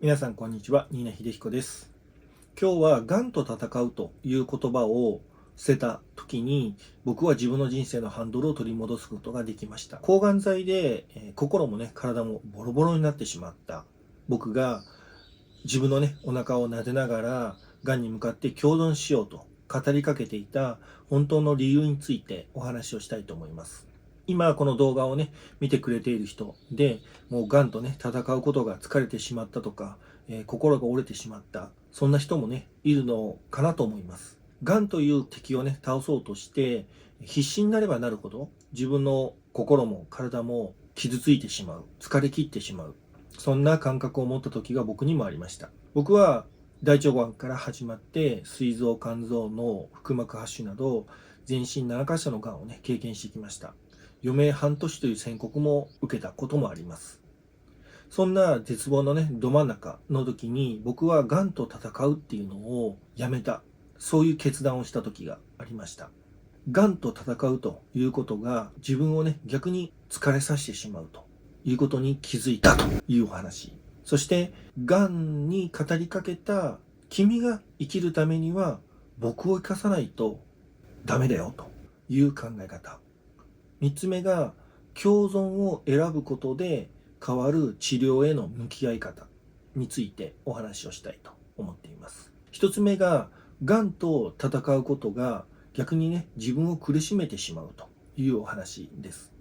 皆さんこんにちは、新名秀彦です。今日はがんと戦うという言葉を捨てた時に、僕は自分の人生のハンドルを取り戻すことができました。抗がん剤で、心もね、体もボロボロになってしまった僕が、自分のね、お腹を撫でながら、がんに向かって共存しようと語りかけていた本当の理由についてお話をしたいと思います。今この動画をね、見てくれている人で、もうがんとね、戦うことが疲れてしまったとか、心が折れてしまった、そんな人もね、いるのかなと思います。がんという敵をね、倒そうとして、必死になればなるほど、自分の心も体も傷ついてしまう、疲れ切ってしまう、そんな感覚を持った時が僕にもありました。僕は大腸がんから始まって、膵臓、肝臓の腹膜播種など、全身7カ所のがんをね、経験してきました。余命半年という宣告も受けたこともあります。そんな絶望のね、ど真ん中の時に、僕はがんと戦うっていうのをやめた。そういう決断をした時がありました。がんと戦うということが自分をね、逆に疲れさせてしまうということに気づいたというお話。そして、がんに語りかけた君が生きるためには僕を生かさないとダメだよという考え方。3つ目が共存を選ぶことで変わる治療への向き合い方についてお話をしたいと思っています。1つ目ががんと戦うことが逆にね、自分を苦しめてしまうというお話です。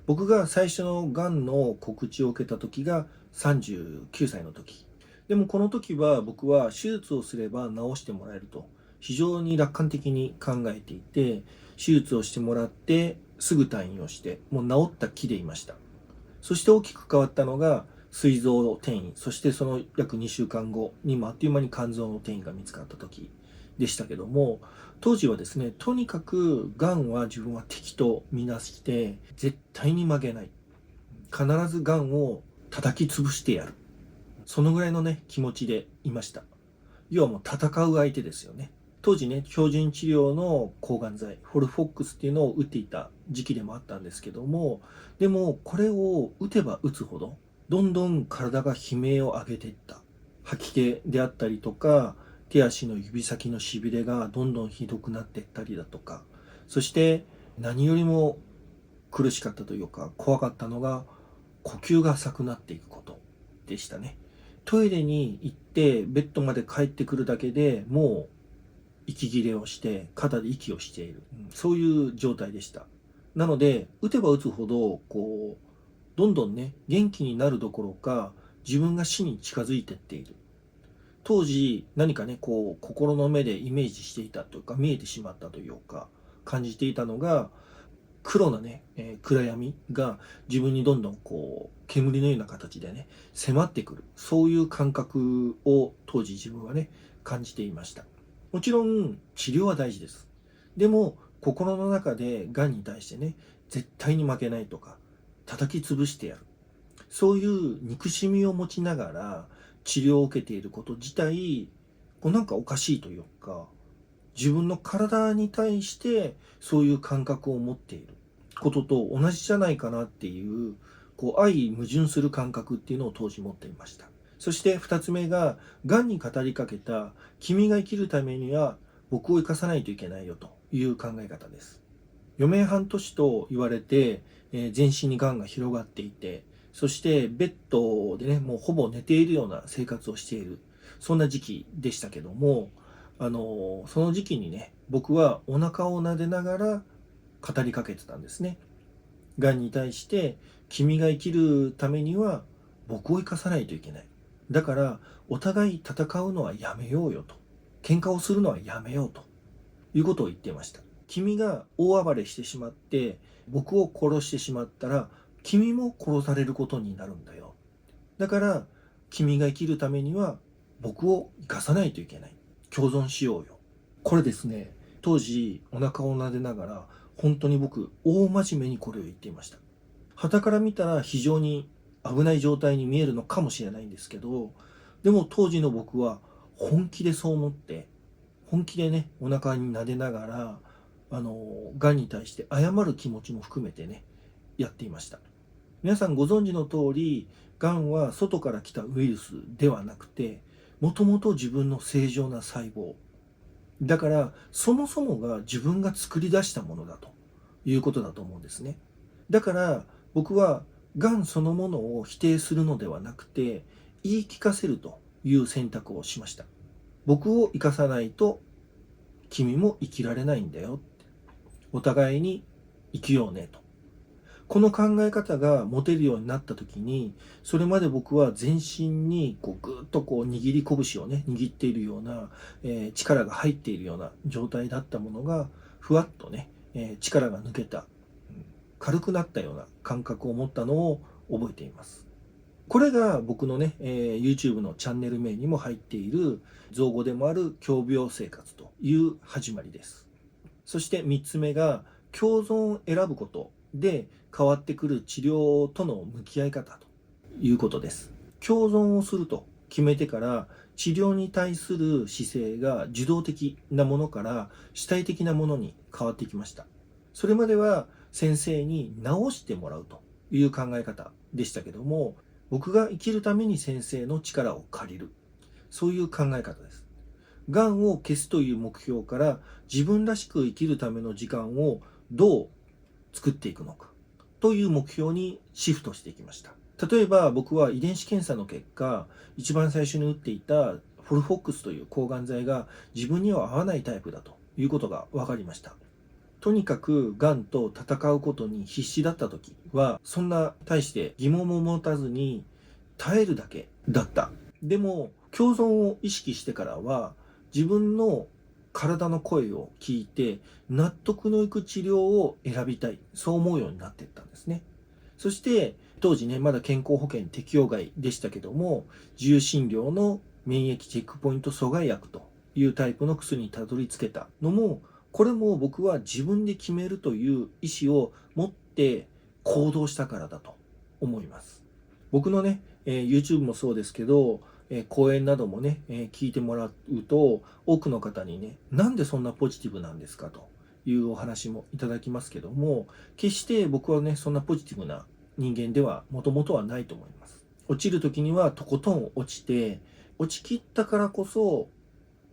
僕が最初のがんの告知を受けた時が39歳の時。でもこの時は僕は手術をすれば治してもらえると非常に楽観的に考えていて、手術をしてもらってすぐ退院をしてもう治った気でいました。そして大きく変わったのが膵臓転移、そしてその約2週間後にもあっという間に肝臓の転移が見つかった時でしたけども、当時はですね、とにかくがんは自分は敵とみなして絶対に負けない、必ずがんを叩き潰してやる、そのぐらいのね気持ちでいました。要はもう戦う相手ですよね。当時ね、標準治療の抗がん剤フォルフォックスっていうのを打っていた時期でもあったんですけども、でもこれを打てば打つほどどんどん体が悲鳴を上げていった。吐き気であったりとか、手足の指先のしびれがどんどんひどくなっていったりだとか、そして何よりも苦しかったというか怖かったのが呼吸が浅くなっていくことでしたね。トイレに行ってベッドまで帰ってくるだけでもう息切れをして肩で息をしている、そういう状態でした。なので打てば打つほどどんどんね元気になるどころか自分が死に近づいていっている。当時何かね心の目でイメージしていたというか見えてしまったというか感じていたのが黒なね、暗闇が自分にどんどん煙のような形でね迫ってくる、そういう感覚を当時自分はね感じていました。もちろん治療は大事です。でも心の中でがんに対してね絶対に負けないとか叩き潰してやる、そういう憎しみを持ちながら治療を受けていること自体なんかおかしいというか、自分の体に対してそういう感覚を持っていることと同じじゃないかなっていう、相矛盾する感覚っていうのを当時持っていました。そして2つ目が、がんに語りかけた、君が生きるためには僕を生かさないといけないよという考え方です。余命半年と言われて、全身にがんが広がっていて、そしてベッドでね、もうほぼ寝ているような生活をしている、そんな時期でしたけども、その時期にね、僕はお腹を撫でながら語りかけてたんですね。がんに対して、君が生きるためには僕を生かさないといけない。だから、お互い戦うのはやめようよと。喧嘩をするのはやめようということを言っていました。君が大暴れしてしまって、僕を殺してしまったら、君も殺されることになるんだよ。だから、君が生きるためには僕を生かさないといけない。共存しようよ。これですね、当時お腹を撫でながら、本当に僕、大真面目にこれを言っていました。傍から見たら非常に危ない状態に見えるのかもしれないんですけど、でも当時の僕は本気でそう思って、本気でね、お腹に撫でながら、がんに対して謝る気持ちも含めてね、やっていました。皆さんご存知の通り、がんは外から来たウイルスではなくて、もともと自分の正常な細胞。だから、そもそもが自分が作り出したものだということだと思うんですね。だから、僕は、がんそのものを否定するのではなくて、言い聞かせるという選択をしました。僕を生かさないと、君も生きられないんだよ。お互いに生きようねと。この考え方が持てるようになった時に、それまで僕は全身にぐーっと握り拳をね、握っているような、力が入っているような状態だったものが、ふわっとね、力が抜けた、軽くなったような感覚を持ったのを覚えています。これが僕のね、YouTube のチャンネル名にも入っている造語でもある共病生活という始まりです。そして3つ目が共存を選ぶことで変わってくる治療との向き合い方ということです。共存をすると決めてから治療に対する姿勢が受動的なものから主体的なものに変わってきました。それまでは先生に治してもらうという考え方でしたけども、僕が生きるために先生の力を借りる。そういう考え方です。がんを消すという目標から自分らしく生きるための時間をどう作っていくのかという目標にシフトしていきました。例えば僕は遺伝子検査の結果、一番最初に打っていたフォルフォックスという抗がん剤が自分には合わないタイプだということが分かりました。とにかくがんと戦うことに必死だった時は、そんな大して疑問も持たずに耐えるだけだった。でも共存を意識してからは、自分の体の声を聞いて納得のいく治療を選びたい、そう思うようになっていったんですね。そして当時ね、まだ健康保険適用外でしたけども、自由診療の免疫チェックポイント阻害薬というタイプの薬にたどり着けたのも、これも僕は自分で決めるという意思を持って行動したからだと思います。僕のね、YouTube もそうですけど、講演などもね、聞いてもらうと、多くの方にね、なんでそんなポジティブなんですかというお話もいただきますけども、決して僕はね、そんなポジティブな人間ではもともとはないと思います。落ちる時にはとことん落ちて、落ちきったからこそ、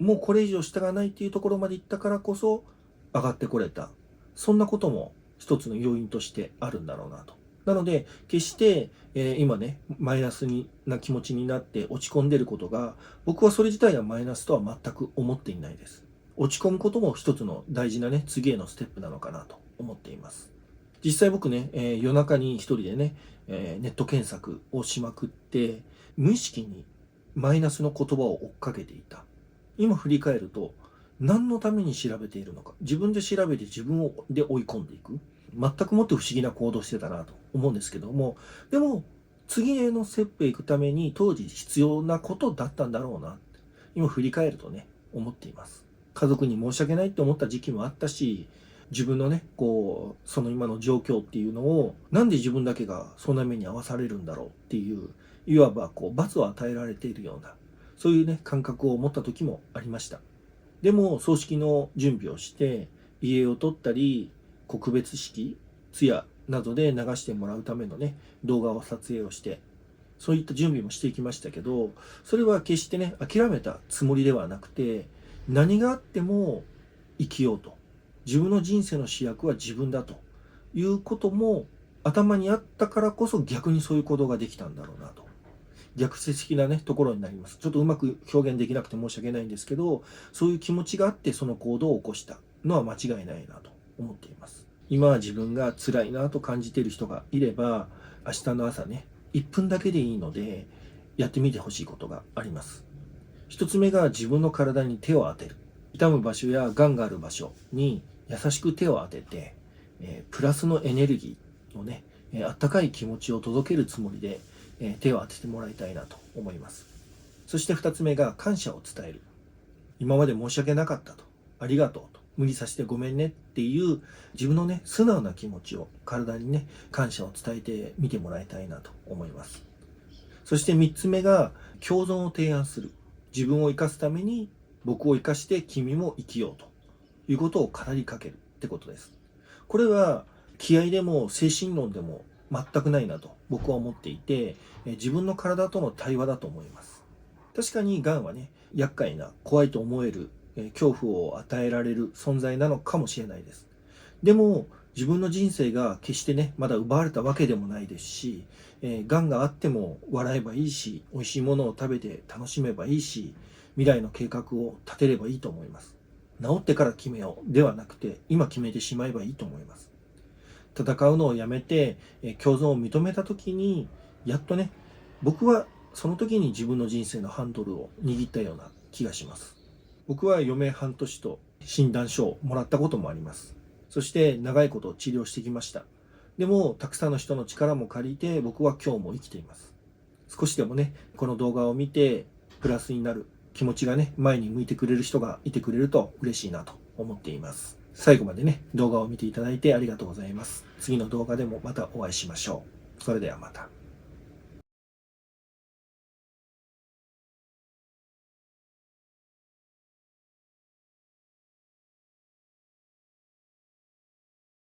もうこれ以上下がないっていうところまで行ったからこそ上がってこれた。そんなことも一つの要因としてあるんだろうなと。なので、決して、今ね、マイナスな気持ちになって落ち込んでることが、僕はそれ自体がマイナスとは全く思っていないです。落ち込むことも一つの大事なね、次へのステップなのかなと思っています。実際僕ね、夜中に一人でね、ネット検索をしまくって、無意識にマイナスの言葉を追っかけていた。今振り返ると、何のために調べているのか、自分で調べて自分で追い込んでいく。全くもって不思議な行動してたなと思うんですけども、でも、次へのステップへ行くために当時必要なことだったんだろうな。今振り返るとね、思っています。家族に申し訳ないって思った時期もあったし、自分のね、その今の状況っていうのを、なんで自分だけがそんな目に遭わされるんだろうっていう、いわば罰を与えられているような、そういうね、感覚を持った時もありました。でも、葬式の準備をして、遺影を取ったり、告別式、通夜などで流してもらうためのね、動画を撮影をして、そういった準備もしていきましたけど、それは決してね、諦めたつもりではなくて、何があっても生きようと。自分の人生の主役は自分だということも頭にあったからこそ逆にそういう行動ができたんだろうなと。逆説的なね、ところになります。ちょっとうまく表現できなくて申し訳ないんですけど、そういう気持ちがあってその行動を起こしたのは間違いないなと思っています。今は自分が辛いなと感じている人がいれば、明日の朝ね、1分だけでいいので、やってみてほしいことがあります。一つ目が自分の体に手を当てる。痛む場所やがんがある場所に優しく手を当てて、プラスのエネルギーをね、あったかい気持ちを届けるつもりで、手を当ててもらいたいなと思います。そして2つ目が感謝を伝える。今まで申し訳なかったと、ありがとうと、無理させてごめんねっていう自分のね、素直な気持ちを体にね、感謝を伝えてみてもらいたいなと思います。そして3つ目が共存を提案する。自分を生かすために僕を生かして君も生きようということを語りかけるってことです。これは気合でも精神論でも全くないなと僕は思っていて、自分の体との対話だと思います。確かにがんはね、厄介な、怖いと思える、恐怖を与えられる存在なのかもしれないです。でも、自分の人生が決してね、まだ奪われたわけでもないですし、がんがあっても笑えばいいし、美味しいものを食べて楽しめばいいし、未来の計画を立てればいいと思います。治ってから決めようではなくて、今決めてしまえばいいと思います。戦うのをやめて、共存を認めた時に、やっとね、僕はその時に自分の人生のハンドルを握ったような気がします。僕は余命半年と診断書をもらったこともあります。そして長いこと治療してきました。でも、たくさんの人の力も借りて、僕は今日も生きています。少しでもね、この動画を見て、プラスになる気持ちがね、前に向いてくれる人がいてくれると嬉しいなと思っています。最後までね、動画を見ていただいてありがとうございます。次の動画でもまたお会いしましょう。それではまた。